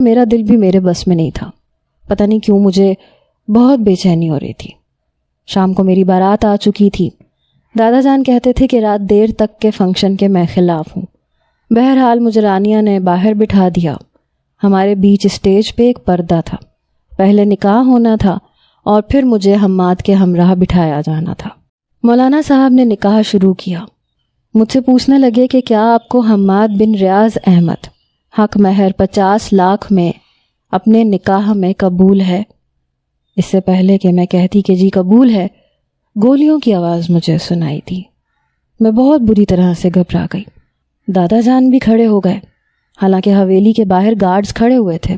میرا دل بھی میرے بس میں نہیں تھا. پتہ نہیں کیوں مجھے بہت بے چینی ہو رہی تھی. شام کو میری بارات آ چکی تھی. دادا جان کہتے تھے کہ رات دیر تک کے فنکشن کے میں خلاف ہوں. بہرحال مجھے رانیہ نے باہر بٹھا دیا. ہمارے بیچ اسٹیج پہ ایک پردہ تھا. پہلے نکاح ہونا تھا اور پھر مجھے حماد کے ہمراہ بٹھایا جانا تھا. مولانا صاحب نے نکاح شروع کیا. مجھ سے پوچھنے لگے کہ کیا آپ کو حماد بن ریاض احمد حق مہر 50 لاکھ میں اپنے نکاح میں قبول ہے؟ اس سے پہلے کہ میں کہتی کہ جی قبول ہے، گولیوں کی آواز مجھے سنائی دی. میں بہت بری طرح سے گھبرا گئی. دادا جان بھی کھڑے ہو گئے. حالانکہ حویلی کے باہر گارڈز کھڑے ہوئے تھے.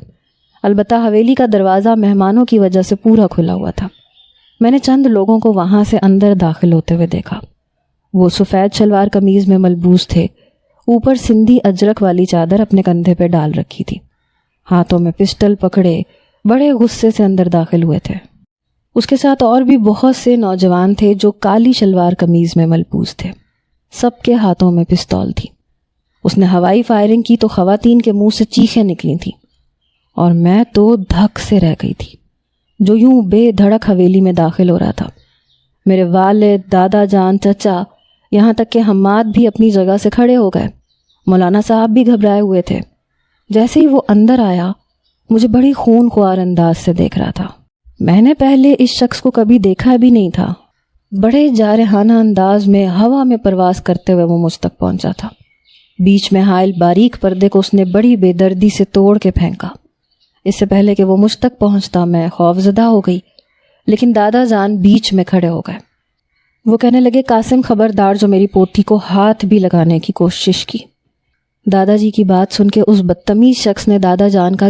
البتہ حویلی کا دروازہ مہمانوں کی وجہ سے پورا کھلا ہوا تھا. میں نے چند لوگوں کو وہاں سے اندر داخل ہوتے ہوئے دیکھا. وہ سفید شلوار قمیض میں ملبوس تھے. اوپر سندھی اجرک والی چادر اپنے کندھے پہ ڈال رکھی تھی. ہاتھوں میں پسٹل پکڑے بڑے غصے سے اندر داخل ہوئے تھے. اس کے ساتھ اور بھی بہت سے نوجوان تھے جو کالی شلوار قمیض میں ملبوس تھے. سب کے ہاتھوں میں پستول تھی. اس نے ہوائی فائرنگ کی تو خواتین کے منہ سے چیخیں نکلی تھیں اور میں تو دھک سے رہ گئی تھی جو یوں بے دھڑک حویلی میں داخل ہو رہا تھا. میرے والد، دادا جان، چچا، یہاں تک کہ حماد بھی اپنی جگہ سے کھڑے ہو گئے. مولانا صاحب بھی گھبرائے ہوئے تھے. جیسے ہی وہ اندر آیا مجھے بڑی خون خوار انداز سے دیکھ رہا تھا. میں نے پہلے اس شخص کو کبھی دیکھا بھی نہیں تھا. بڑے جارحانہ انداز میں ہوا میں پرواز کرتے ہوئے وہ مجھ تک پہنچا تھا. بیچ میں حائل باریک پردے کو اس نے بڑی بے دردی سے توڑ کے پھینکا. اس سے پہلے کہ وہ مجھ تک پہنچتا میں خوفزدہ ہو گئی، لیکن دادا جان بیچ میں کھڑے ہو گئے. وہ کہنے لگے، قاسم خبردار جو میری پوتی کو ہاتھ بھی لگانے کی کوشش کی. دادا جی کی بات سن کے اس بدتمیز شخص نے دادا جان کا